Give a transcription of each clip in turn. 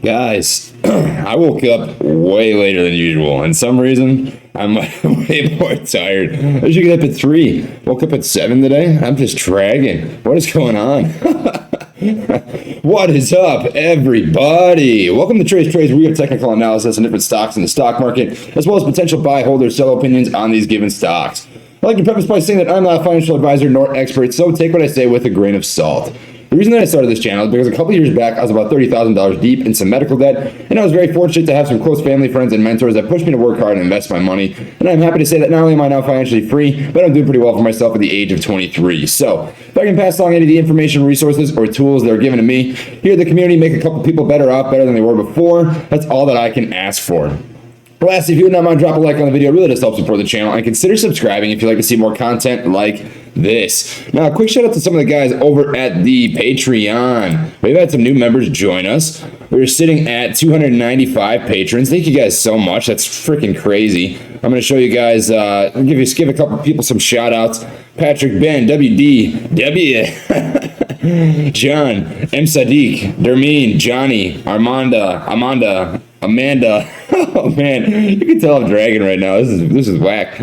Guys, I woke up way later than usual, and some reason I'm way more tired. I usually get up at 3. Woke up at 7 today. I'm just dragging. What is going on? What is up, everybody? Welcome to Trades, where we have technical analysis on different stocks in the stock market, as well as potential buy, hold, or sell opinions on these given stocks. I'd like to preface by saying that I'm not a financial advisor nor expert, so take what I say with a grain of salt. The reason that I started this channel is because a couple years back, I was about $30,000 deep in some medical debt, and I was very fortunate to have some close family, friends, and mentors that pushed me to work hard and invest my money. And I'm happy to say that not only am I now financially free, but I'm doing pretty well for myself at the age of 23. So, if I can pass along any of the information, resources, or tools that are given to me here in the community, make a couple people better off, better than they were before, that's all that I can ask for. Lastly, if you would not mind, drop a like on the video. It really does help support the channel, and consider subscribing if you'd like to see more content like this. Now, a quick shout out to some of the guys over at the Patreon. We've had some new members join us. We're sitting at 295 patrons. Thank you guys so much. That's freaking crazy. I'm going to show you guys, give a couple people some shout outs. Patrick, Ben, WD, W, John, M. Sadiq, Dermeen, Johnny, Armanda, Amanda. Oh man, you can tell I'm dragging right now. This is whack.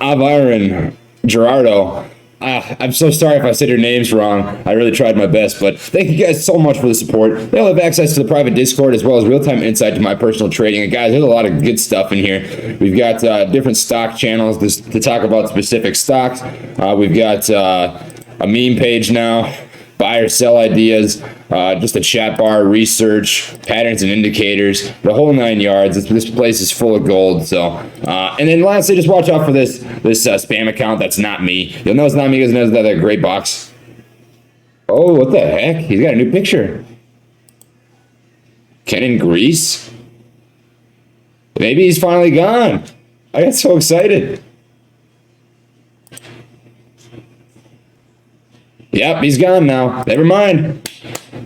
Aviron, Gerardo. I'm so sorry if I said your names wrong. I really tried my best, but thank you guys so much for the support. They all have access to the private Discord as well as real-time insight to my personal trading. And guys, there's a lot of good stuff in here. We've got different stock channels to talk about specific stocks. We've got a meme page now, buy or sell ideas, just a chat bar, research, patterns and indicators, the whole 9 yards. This place is full of gold. So, and then lastly, just watch out for this spam account. That's not me. You'll know it's not me because it has that gray box. Oh, what the heck? He's got a new picture. Ken in Greece? Maybe he's finally gone. I got so excited. Yep, he's gone now. Never mind.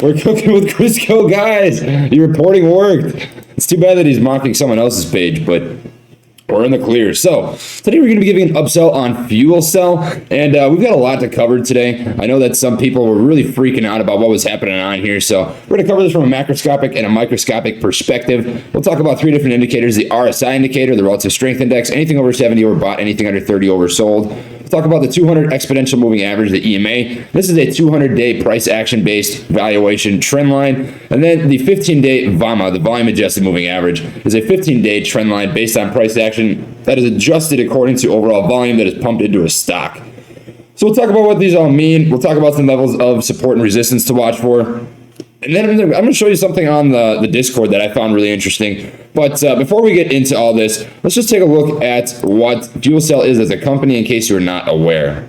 We're cooking with Crisco, guys. Your reporting worked. It's too bad that he's mocking someone else's page, but we're in the clear. So today we're going to be giving an upsell on FuelCell, and we've got a lot to cover today. I know that some people were really freaking out about what was happening on here, so we're going to cover this from a macroscopic and a microscopic perspective. We'll talk about 3 different indicators: the RSI indicator, the relative strength index, anything over 70 overbought, anything under 30 oversold. We'll talk about the 200 exponential moving average, the EMA. This is a 200-day price action-based valuation trend line. And then the 15-day VWMA, the volume adjusted moving average, is a 15-day trend line based on price action that is adjusted according to overall volume that is pumped into a stock. So we'll talk about what these all mean. We'll talk about some levels of support and resistance to watch for. And then I'm going to show you something on the Discord that I found really interesting. But before we get into all this, let's just take a look at what FuelCell is as a company in case you're not aware.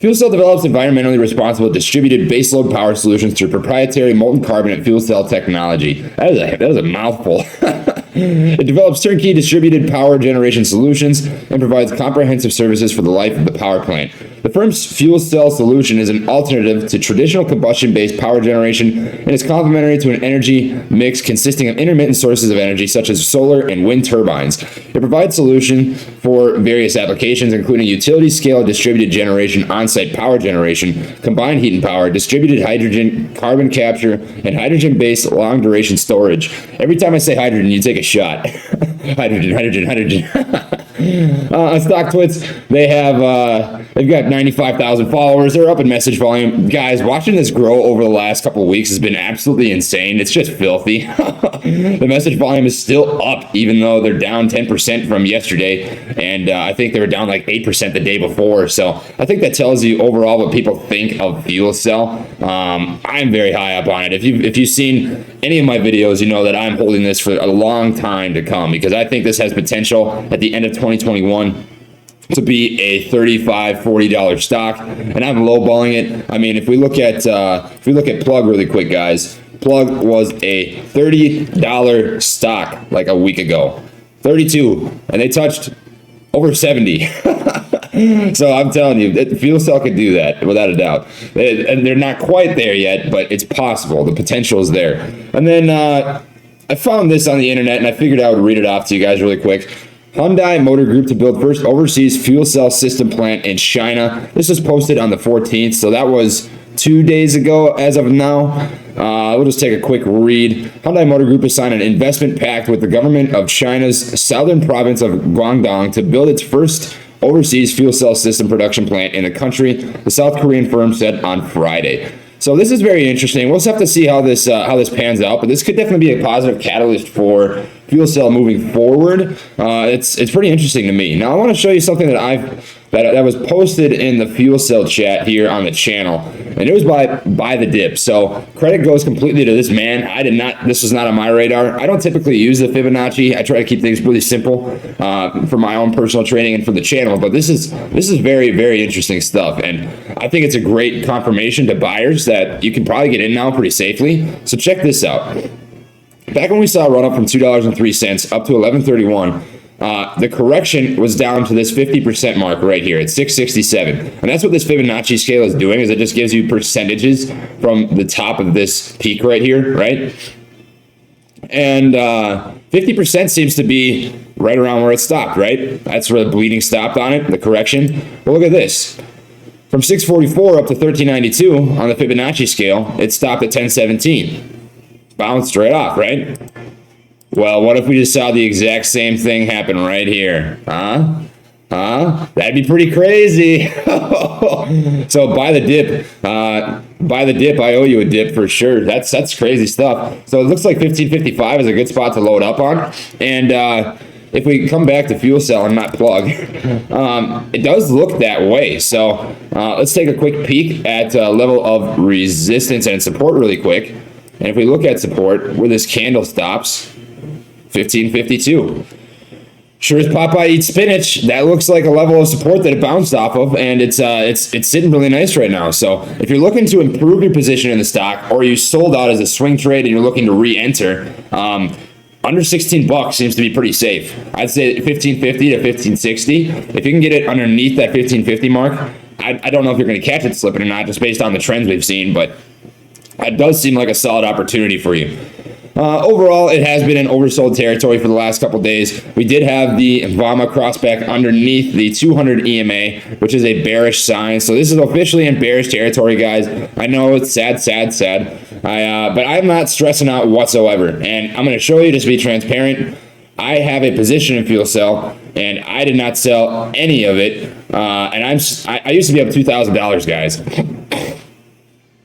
FuelCell develops environmentally responsible distributed baseload power solutions through proprietary molten carbonate fuel cell technology. That was a mouthful. It develops turnkey distributed power generation solutions and provides comprehensive services for the life of the power plant. The firm's fuel cell solution is an alternative to traditional combustion-based power generation and is complementary to an energy mix consisting of intermittent sources of energy such as solar and wind turbines. It provides solutions for various applications including utility-scale distributed generation, on-site power generation, combined heat and power, distributed hydrogen, carbon capture, and hydrogen-based long-duration storage. Every time I say hydrogen, you take a shot. Hydrogen. On StockTwits, they've got 95,000 followers. They're up in message volume. Guys, watching this grow over the last couple of weeks has been absolutely insane. It's just filthy. The message volume is still up, even though they're down 10% from yesterday, and I think they were down like 8% the day before. So I think that tells you overall what people think of FuelCell. I'm very high up on it. If you've seen any of my videos, you know that I'm holding this for a long time to come because I think this has potential at the end of 2021 to be a $35-$40 stock, and I'm lowballing it. I mean, if we look at Plug really quick, guys, Plug was a $30 stock like a week ago, 32, and they touched over 70. So I'm telling you, FuelCell could do that without a doubt. And they're not quite there yet, but it's possible. The potential is there. And then I found this on the internet, and I figured I would read it off to you guys really quick. Hyundai Motor Group to build first overseas fuel cell system plant in China. This was posted on the 14th, so that was 2 days ago as of now. We'll just take a quick read. Hyundai Motor Group has signed an investment pact with the government of China's southern province of Guangdong to build its first overseas fuel cell system production plant in the country, the South Korean firm said on Friday. So this is very interesting. We'll just have to see how this pans out, but this could definitely be a positive catalyst for FuelCell moving forward. It's pretty interesting to me. Now I want to show you something that was posted in the FuelCell chat here on the channel, and it was by the dip. So credit goes completely to this man. This was not on my radar. I don't typically use the Fibonacci. I try to keep things really simple for my own personal trading and for the channel. But this is very, very interesting stuff, and I think it's a great confirmation to buyers that you can probably get in now pretty safely. So check this out. Back when we saw a run up from $2.03 up to $11.31, the correction was down to this 50% mark right here at 667. And that's what this Fibonacci scale is doing, is it just gives you percentages from the top of this peak right here, right? And 50% seems to be right around where it stopped, right? That's where the bleeding stopped on it, the correction. Well, look at this. From 644 up to 1392 on the Fibonacci scale, it stopped at 1017. Bounced right off, right? Well, what if we just saw the exact same thing happen right here? Huh? That'd be pretty crazy. So buy the dip. Buy the dip. I owe you a dip for sure. That's crazy stuff. So it looks like 1555 is a good spot to load up on. And if we come back to FuelCell and not plug, it does look that way. So let's take a quick peek at level of resistance and support really quick. And if we look at support where this candle stops, 1552. Sure as Popeye eats spinach, that looks like a level of support that it bounced off of, and it's sitting really nice right now. So if you're looking to improve your position in the stock, or you sold out as a swing trade and you're looking to re-enter, under 16 bucks seems to be pretty safe. I'd say 1550 to 1560. If you can get it underneath that 1550 mark, I don't know if you're going to catch it slipping or not, just based on the trends we've seen, but it does seem like a solid opportunity for you. Overall, it has been an oversold territory for the last couple days. We did have the VWMA crossback underneath the 200 EMA, which is a bearish sign. So this is officially in bearish territory, guys. I know it's sad. But I'm not stressing out whatsoever. And I'm going to show you, just to be transparent, I have a position in FuelCell, and I did not sell any of it. And I used to be up $2,000, guys.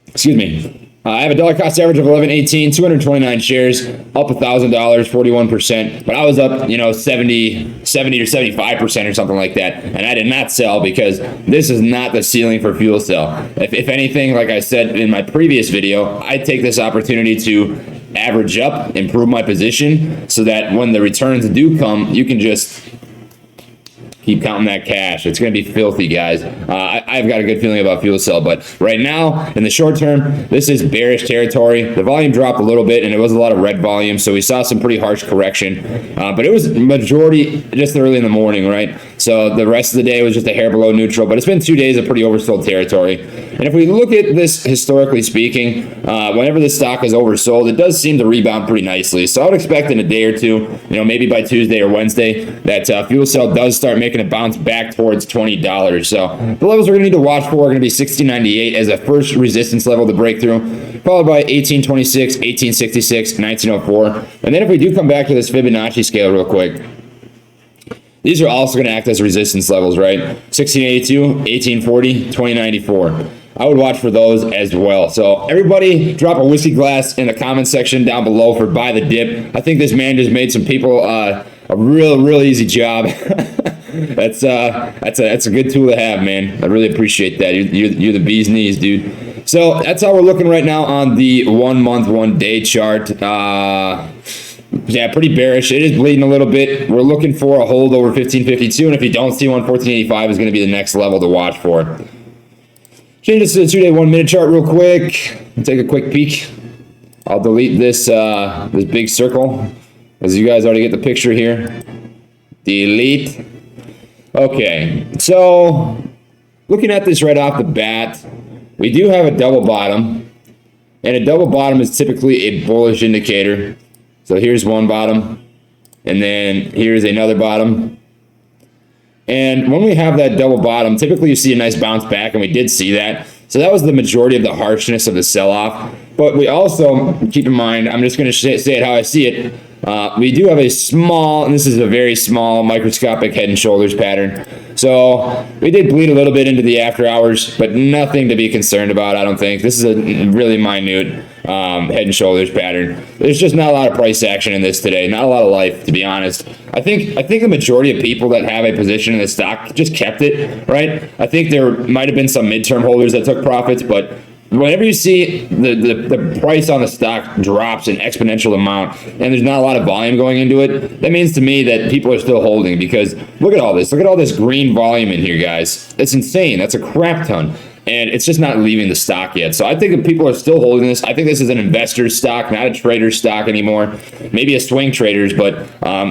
Excuse me. I have a dollar cost average of 11.18, 229 shares, up $1,000, 41%. But I was up, 70 or 75% or something like that. And I did not sell because this is not the ceiling for FuelCell. If anything, like I said in my previous video, I take this opportunity to average up, improve my position, so that when the returns do come, you can just keep counting that cash. It's going to be filthy, guys. I've got a good feeling about FuelCell, but right now, in the short term, this is bearish territory. The volume dropped a little bit, and it was a lot of red volume, so we saw some pretty harsh correction. But it was majority just early in the morning, right? So the rest of the day was just a hair below neutral, but it's been 2 days of pretty oversold territory. And if we look at this historically speaking, whenever this stock is oversold, it does seem to rebound pretty nicely. So I would expect in a day or two, maybe by Tuesday or Wednesday, that FuelCell does start making a bounce back towards $20. So the levels we're going to need to watch for are going to be $16.98 as a first resistance level to break through, followed by $18.26, $18.66, $19.04. And then if we do come back to this Fibonacci scale real quick, these are also going to act as resistance levels, right? 1682, 1840, 2094. I would watch for those as well. So everybody drop a whiskey glass in the comment section down below for buy the dip. I think this man just made some people a real easy job. That's a good tool to have, man. I really appreciate that. You're the bee's knees, dude. So that's how we're looking right now on the 1 month, 1 day chart. Yeah, pretty bearish. It is bleeding a little bit. We're looking for a hold over 1552, and if you don't see one, 1485 is going to be the next level to watch for. Change this to the 2 day, 1 minute chart real quick. Take a quick peek. I'll delete this this big circle, as you guys already get the picture here. Delete. Okay, so looking at this right off the bat, we do have a double bottom, and a double bottom is typically a bullish indicator. So here's one bottom, and then here's another bottom. And when we have that double bottom, typically you see a nice bounce back, and we did see that. So that was the majority of the harshness of the sell-off. But we also, keep in mind, I'm just going to say it how I see it. We do have a small, and this is a very small microscopic head and shoulders pattern. So we did bleed a little bit into the after hours, but nothing to be concerned about, I don't think. This is a really minute head and shoulders pattern. There's just not a lot of price action in this today. Not a lot of life, to be honest. I think the majority of people that have a position in the stock just kept it, right? I think there might have been some midterm holders that took profits, but whenever you see the price on the stock drops an exponential amount and there's not a lot of volume going into it, that means to me that people are still holding, because look at all this. Look at all this green volume in here, guys. It's insane. That's a crap ton. And it's just not leaving the stock yet. So I think that people are still holding this. I think this is an investor's stock, not a trader's stock anymore. Maybe a swing trader's, but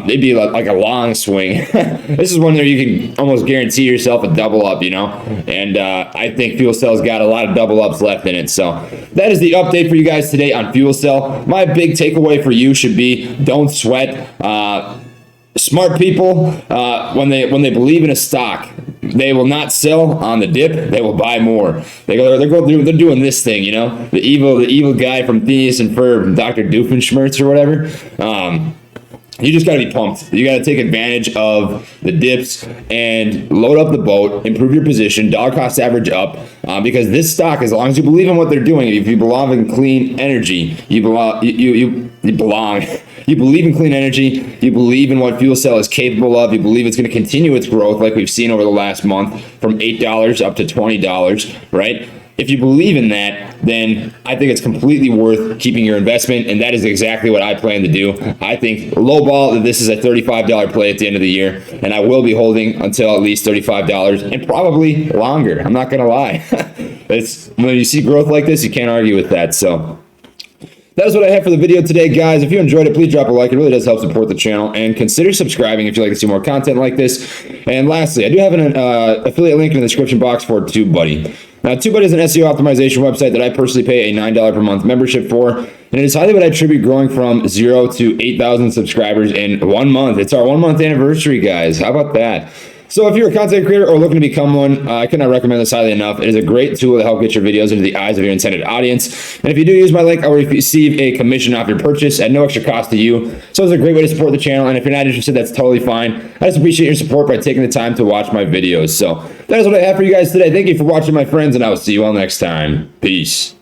they'd be like a long swing. This is one where you can almost guarantee yourself a double up, you know? And I think FuelCell's got a lot of double ups left in it. So that is the update for you guys today on FuelCell. My big takeaway for you should be, don't sweat. Smart people, when they believe in a stock, they will not sell on the dip. They will buy more. They're doing this thing, you know, the evil guy from Phineas and Ferb, Dr. Doofenshmirtz or whatever. You just got to be pumped. You got to take advantage of the dips and load up the boat, improve your position, dollar cost average up, because this stock, as long as you believe in what they're doing, if you belong in clean energy, you belong. You believe in clean energy. You believe in what FuelCell is capable of. You believe it's going to continue its growth like we've seen over the last month from $8 up to $20, right? If you believe in that, then I think it's completely worth keeping your investment, and that is exactly what I plan to do. I think lowball that this is a $35 play at the end of the year, and I will be holding until at least $35 and probably longer. I'm not going to lie. It's when you see growth like this, you can't argue with that. So that is what I have for the video today, guys. If you enjoyed it, please drop a like. It really does help support the channel. And consider subscribing if you'd like to see more content like this. And lastly, I do have an affiliate link in the description box for TubeBuddy. Now, TubeBuddy is an SEO optimization website that I personally pay a $9 per month membership for. And it is highly what I attribute growing from 0 to 8,000 subscribers in 1 month. It's our 1 month anniversary, guys. How about that? So if you're a content creator or looking to become one, I cannot recommend this highly enough. It is a great tool to help get your videos into the eyes of your intended audience. And if you do use my link, I will receive a commission off your purchase at no extra cost to you. So it's a great way to support the channel. And if you're not interested, that's totally fine. I just appreciate your support by taking the time to watch my videos. So that is what I have for you guys today. Thank you for watching, my friends, and I will see you all next time. Peace.